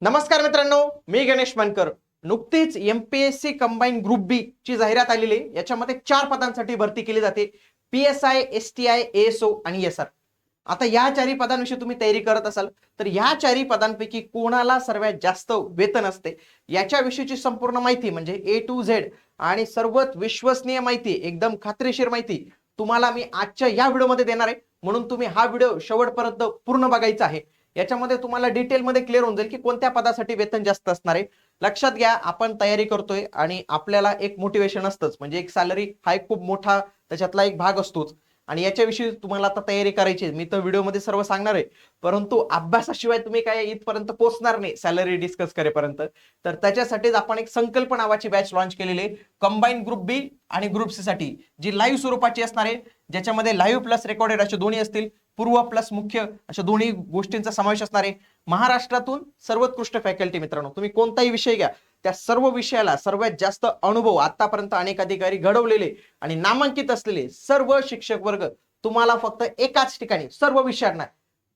नमस्कार मित्रांनो, मी गणेश मानकर. नुकतीच एमपीएससी कंबाईन ग्रुप बी ची जाहिरात आलेली आहे. याच्यामध्ये 4 पदांसाठी भरती केली जाते. पीएसआय, एसटीआय, एएसओ आणि एसआर. आता या 4 पदांविषयी तुम्ही तयारी करत असाल तर या 4 पदांपैकी कोणाला सर्वात जास्त वेतन असते याच्याविषयीची संपूर्ण माहिती म्हणजे ए टू झेड आणि सर्वात विश्वसनीय माहिती, एकदम खात्रीशीर माहिती तुम्हाला मी आजच्या या व्हिडिओमध्ये देणार आहे. म्हणून तुम्ही हा व्हिडिओ शेवटपर्यंत पूर्ण बघायचा आहे. याच्यामध्ये तुम्हाला डिटेलमध्ये क्लिअर होऊन जाईल की कोणत्या पदासाठी वेतन जास्त असणार आहे. लक्षात घ्या, आपण तयारी करतोय आणि आपल्याला एक मोटिवेशन असतंच, म्हणजे एक सॅलरी हा एक खूप मोठा त्याच्यातला एक भाग असतोच. आणि याच्याविषयी तुम्हाला आता तयारी करायची मी तर व्हिडिओमध्ये सर्व सांगणार आहे, परंतु अभ्यासाशिवाय तुम्ही काय इथपर्यंत पोहोचणार नाही सॅलरी डिस्कस करेपर्यंत. तर त्याच्यासाठीच आपण एक संकल्प नावाची बॅच लॉन्च केलेली आहे कंबाईन ग्रुप बी आणि ग्रुप सी साठी, जी लाईव्ह स्वरूपाची असणार आहे, ज्याच्यामध्ये लाईव्ह प्लस रेकॉर्डेड असे दोन्ही असतील. पूर्व प्लस मुख्य अशा दोन्ही गोष्टींचा समावेश असणार आहे. महाराष्ट्रातून सर्वोत्कृष्ट फॅकल्टी मित्रांनो, तुम्ही कोणताही विषय घ्या त्या सर्व विषयाला सर्वात जास्त अनुभव आतापर्यंत अनेक अधिकारी घडवलेले आणि नामांकित असलेले सर्व शिक्षक वर्ग तुम्हाला फक्त एकाच ठिकाणी सर्व विषयांना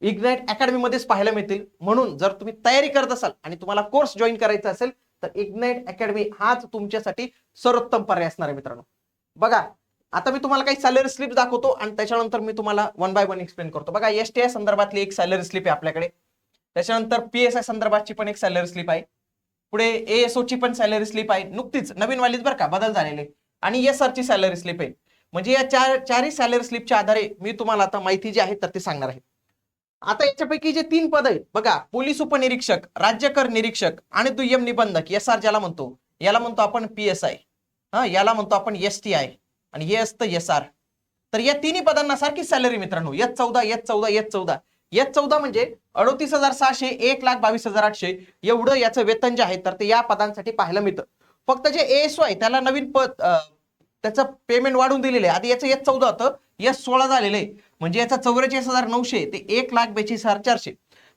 इग्नाइट अकॅडमी मध्येच पाहायला मिळतील. म्हणून जर तुम्ही तयारी करत असाल आणि तुम्हाला कोर्स जॉईन करायचा असेल तर इग्नाइट अकॅडमी हाच तुमच्यासाठी सर्वोत्तम पर्याय असणार आहे मित्रांनो. बघा, आता मी तुम्हाला काही सॅलरी स्लिप दाखवतो आणि त्याच्यानंतर मी तुम्हाला वन बाय वन एक्सप्लेन करतो. बघा, एसटीआय संदर्भातली एक सॅलरी स्लिप आहे आपल्याकडे. त्याच्यानंतर पीएसआय संदर्भातची पण एक सॅलरी स्लिप आहे. पुढे एएसओ ची पण सॅलरी स्लिप आहे, नुकतीच नवीन वालीच बरं का, बदल झालेले. आणि एसआर ची सॅलरी स्लिप आहे. म्हणजे या चारही सॅलरी स्लिपच्या आधारे मी तुम्हाला आता माहिती जी आहे तर ते सांगणार आहे. आता याच्यापैकी जे 3 पद आहेत बघा, पोलीस उपनिरीक्षक, राज्य कर निरीक्षक आणि दुय्यम निबंधक एसआर ज्याला म्हणतो, याला म्हणतो आपण पीएसआय, याला म्हणतो आपण एसटीआय आणि हे असतं एसआर. तर या तिन्ही पदांना सारखी सॅलरी मित्रांनो, H14, H14, H14. H14 म्हणजे 38,600, 1,22,800 एवढं याचं वेतन जे आहे तर ते या पदांसाठी पाहायला मिळतं. फक्त जे एएसओ आहे त्याला नवीन पद त्याचं पेमेंट वाढून दिलेलं आहे. आधी याचं H14 होतं, H16 झालेलं आहे. म्हणजे याचा 44,900 ते 1,42,400.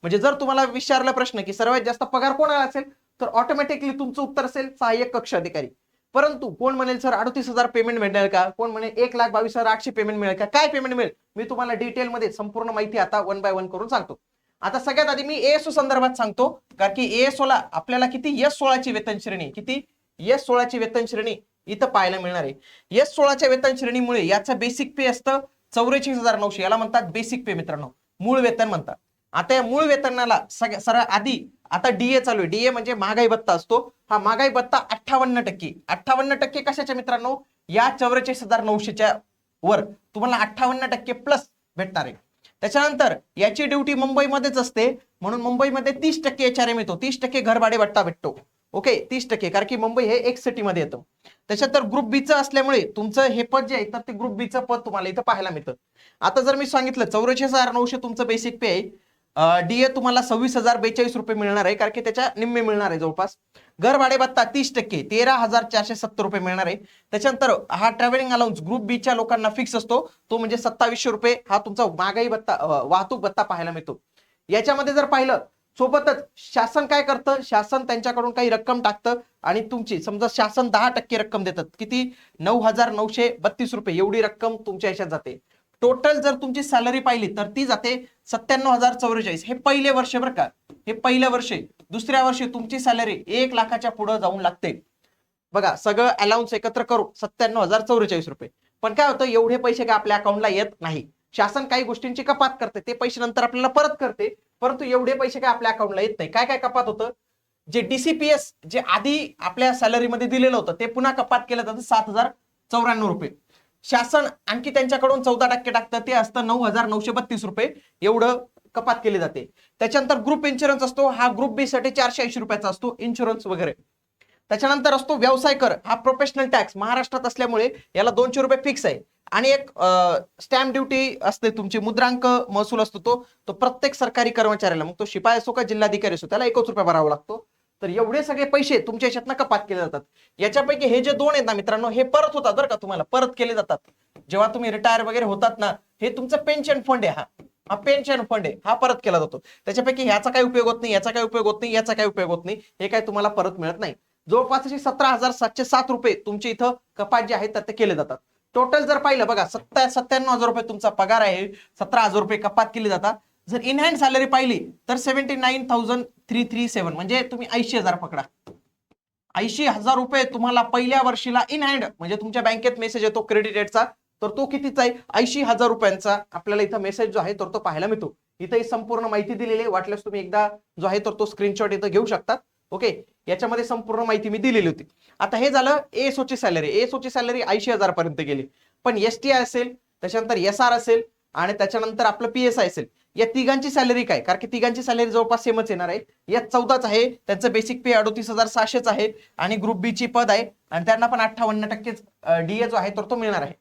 म्हणजे जर तुम्हाला विचारला प्रश्न की सर्वात जास्त पगार कोणाला असेल तर ऑटोमॅटिकली तुमचं उत्तर असेल सहाय्यक कक्ष अधिकारी. परंतु कोण म्हणेल सर 38,000 पेमेंट मिळेल का, कोण म्हणेल 1,22,800 पेमेंट मिळेल का, काय पेमेंट मिळेल, मी तुम्हाला डिटेलमध्ये संपूर्ण माहिती आता वन बाय वन करून सांगतो. आता सगळ्यात आधी मी एएसओ संदर्भात सांगतो, कारण की एएसओ ला आपल्याला किती S16 ची वेतन श्रेणी, किती S16 ची वेतन श्रेणी इथं पाहायला मिळणार आहे. S16 च्या वेतन श्रेणीमुळे याचं बेसिक पे असतं 44,900, याला म्हणतात बेसिक पे मित्रांनो, मूळ वेतन म्हणतात. आता या मूळ वेतनाला सगळ्या आधी आता डीए चालू आहे. डीए म्हणजे महागाई भत्ता असतो. हा महागाई भत्ता 58%. 58% कशाच्या मित्रांनो, या 44,900च्या वर तुम्हाला 58% प्लस भेटणार आहे. त्याच्यानंतर याची ड्युटी मुंबईमध्येच असते, म्हणून मुंबईमध्ये 30% एचआरएम येतो, 30% घरभाडे भत्ता भेटतो. ओके, 30%, कारण की मुंबई हे एक सिटी मध्ये येतं. त्याच्यानंतर ग्रुप बीचं असल्यामुळे तुमचं हे पद जे आहे तर ते ग्रुप बीचं पद तुम्हाला इथं पाहायला मिळतं. आता जर मी सांगितलं 44,900 तुमचं बेसिक पे आहे, डीए तुम्हाला 26,042 रुपये मिळणार आहे, कारण की त्याच्या निम्मे मिळणार आहे जवळपास. घर भाडे भत्ता 30%, 13,470 रुपये मिळणार आहे. त्याच्यानंतर हा ट्रॅव्हलिंग अलाउन्स ग्रुप बी च्या लोकांना फिक्स असतो, तो म्हणजे 2700 रुपये हा तुमचा महागाई भत्ता, वाहतूक भत्ता पाहायला मिळतो. याच्यामध्ये जर पाहिलं सोबतच शासन काय करतं, शासन त्यांच्याकडून काही रक्कम टाकतं आणि तुमची समजा शासन 10% रक्कम देतात, किती 9,932 रुपये एवढी रक्कम तुमच्या याच्यात जाते. टोटल जर तुमची सॅलरी पाहिली तर ती जाते 97,044. हे पहिले वर्ष बरं का, हे पहिल्या वर्षी. दुसऱ्या वर्षी तुमची सॅलरी 1,00,000च्या पुढे जाऊन लागते. बघा, सगळं अलाउन्स एकत्र करू 97,044 रुपये. पण काय होतं, एवढे पैसे काय आपल्या अकाउंटला येत नाही. शासन काही गोष्टींची कपात करते, ते पैसे नंतर आपल्याला परत करते, परंतु एवढे पैसे काय आपल्या अकाउंटला येत नाही. काय काय कपात होतं, जे डीसीपीएस जे आधी आपल्या सॅलरीमध्ये दिलेलं होतं ते पुन्हा कपात केलं जातं 7,094 रुपये. शासन आणखी त्यांच्याकडून 14% टाकतं, ते असतं 9,932 रुपये एवढं कपात केली जाते. त्याच्यानंतर ग्रुप इन्शुरन्स असतो, हा ग्रुप बी साठी 480 रुपयाचा असतो इन्शुरन्स वगैरे. त्याच्यानंतर असतो व्यवसाय कर, हा प्रोफेशनल टॅक्स महाराष्ट्रात असल्यामुळे याला 200 रुपये फिक्स आहे. आणि एक स्टॅम्प ड्युटी असते तुमची, मुद्रांक महसूल असतो, तो प्रत्येक सरकारी कर्मचाऱ्याला, मग तो शिपाई असो का जिल्हाधिकारी असो, त्याला 1 रुपया भरावा लागतो. तर एवढे सगळे पैसे तुमच्या याच्यातनं कपात केले जातात. याच्यापैकी हे जे 2 आहेत ना मित्रांनो, हे परत होतात बरं का, तुम्हाला परत केले जातात जेव्हा तुम्ही रिटायर वगैरे होतात ना. हे तुमचं पेन्शन फंड आहे, हा पेन्शन फंड आहे, हा परत केला जातो. त्याच्यापैकी ह्याचा काही उपयोग होत नाही, याचा काही उपयोग होत नाही, याचा काही उपयोग होत नाही, हे काय तुम्हाला परत मिळत नाही. जवळपास 17,707 रुपये तुमचे इथं कपात जे आहेत तर ते केले जातात. टोटल जर पाहिलं बघा, 97,000 रुपये तुमचा पगार आहे, 17,000 रुपये कपात केली जातात. जर इन हँड सॅलरी पाहिली तर 79,337 म्हणजे तुम्ही 80,000 पकडा. 80,000 रुपये तुम्हाला पहिल्या वर्षीला इन हँड म्हणजे तुमच्या बँकेत मेसेज येतो क्रेडिट रेटचा, तर तो कितीचा आहे 80,000 रुपयांचा आपल्याला इथं मेसेज जो आहे तर तो पाहायला मिळतो. इथं ही संपूर्ण माहिती दिलेली आहे, वाटल्यास तुम्ही एकदा जो आहे तर तो स्क्रीनशॉट इथं घेऊ शकतात. ओके, याच्यामध्ये संपूर्ण माहिती मी दिलेली होती. आता हे झालं एएसओ ची सॅलरी. एएसओ ची सॅलरी 80,000 पर्यंत गेली. पण एसटीआय असेल, त्याच्यानंतर एसआर असेल आणि त्याच्यानंतर आपलं पीएसआय असेल, या तिघांची सॅलरी काय, कारण की तिघांची सॅलरी जवळपास सेमच येणार आहे. यात 14च आहे, त्यांचं बेसिक पे 38,600च आहे आणि ग्रुप बी ची पद आहे आणि त्यांना पण 58% डीए जो आहे तर तो मिळणार आहे.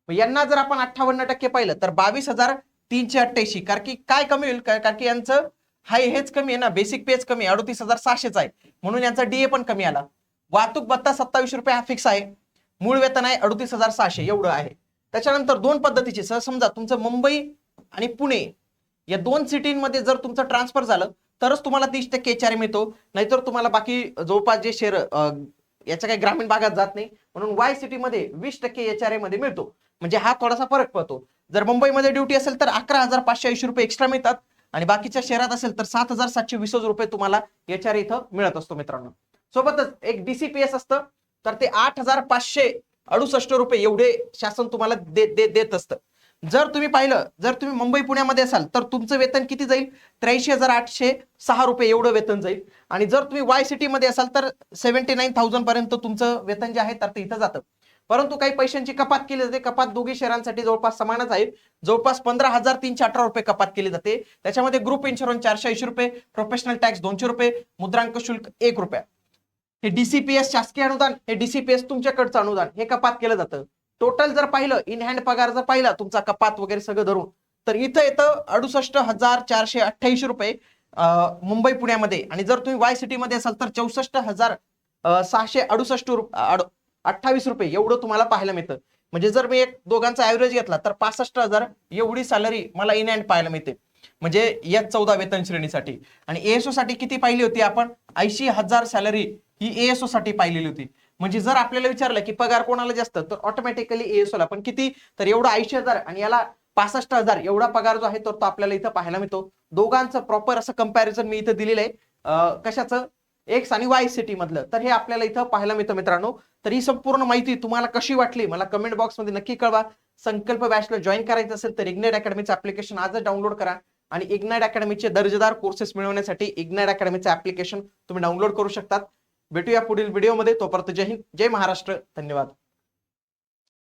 यांना जर आपण 58% पाहिलं तर 22,388, कारण की काय कमी होईल, कारण की यांचं हाय हेच कमी आहे ना, बेसिक पेच कमी 38,600च आहे म्हणून यांचा डीए पण कमी आला. वाहतूक भत्ता 27 रुपये हा फिक्स आहे. मूळ वेतन आहे 38,600 एवढं आहे. त्याच्यानंतर दोन पद्धतीचे, समजा तुमचं मुंबई आणि पुणे या दोन सिटीमध्ये जर तुमचं ट्रान्सफर झालं तरच तुम्हाला 30% एचआरए मिळतो, नाहीतर तुम्हाला बाकी जवळपास जे शेअर याच्या काही ग्रामीण भागात जात नाही, म्हणून वाय सिटी मध्ये 20% एचआरए मध्ये मिळतो. म्हणजे हा थोडासा फरक पडतो. जर मुंबईमध्ये ड्युटी असेल तर 11,580 रुपये एक्स्ट्रा मिळतात आणि बाकीच्या शहरात असेल तर 7,720 रुपये तुम्हाला एचआरए इथं मिळत असतो मित्रांनो. सोबतच एक डीसीपीएस असतं तर ते 8,568 रुपये एवढे शासन तुम्हाला देत असतं. जर तुम्ही पाहिलं, जर तुम्ही मुंबई पुण्यामध्ये असाल तर तुमचं वेतन किती जाईल 83,806 रुपये एवढं वेतन जाईल. आणि जर तुम्ही वाय सिटी मध्ये असाल तर 79,000 पर्यंत तुमचं वेतन जे आहे तर ते इथं जातं. परंतु काही पैशांची कपात केली जाते. कपात दोघी शहरांसाठी जवळपास समानच आहे. जवळपास 15,318 रुपये कपात केली जाते. त्याच्यामध्ये ग्रुप इन्शुरन्स 480 रुपये, प्रोफेशनल टॅक्स 200 रुपये, मुद्रांक शुल्क 1 रुपया. हे डीसीपीएस शासकीय अनुदान, हे डीसीपीएस तुमच्याकडचं अनुदान हे कपात केलं जातं. टोटल जर पाहिलं इन हँड पगार जर पाहिला तुमचा कपात वगैरे सगळं धरून तर इथं येतं 68,488 रुपये मुंबई पुण्यामध्ये. आणि जर तुम्ही वाय सिटी मध्ये असाल तर 64,668 रुपये एवढं तुम्हाला पाहायला मिळतं. म्हणजे जर मी एक दोघांचा ऍव्हरेज घेतला तर 65,000 एवढी सॅलरी मला इन हँड पाहायला मिळते, म्हणजे या 14 वेतन श्रेणीसाठी. आणि एएसओ साठी किती पाहिली होती आपण 80,000 सॅलरी ही एएसओ साठी पाहिलेली होती. म्हणजे जर आपल्याला विचारलं की पगार कोणाला जास्त तर ऑटोमॅटिकली एएसओ ला पण किती, तर एवढा 80,000 आणि याला 65,000 एवढा पगार जो आहे तो आपल्याला इथं पाहायला मिळतो. दोघांचं प्रॉपर असं कंपॅरिझन मी इथं दिलेलं आहे. कशाचं, एक्स आणि वाय सिटी मधलं, तर हे आपल्याला इथं पाहायला मिळतं मित्रांनो. तर ही संपूर्ण माहिती तुम्हाला कशी वाटली मला कमेंट बॉक्स मध्ये नक्की कळवा. संकल्प बॅचला जॉईन करायचं असेल तर इग्नाइट अकॅडमीचं ऍप्लिकेशन आजच डाउनलोड करा आणि इग्नाइट अकॅडमीचे दर्जेदार कोर्सेस मिळवण्यासाठी इग्नाइट अकॅडमीचं ऍप्लिकेशन तुम्ही डाउनलोड करू शकतात. भेटूया पुढील व्हिडिओमध्ये. तोपर्यंत जय हिंद, जय महाराष्ट्र, धन्यवाद.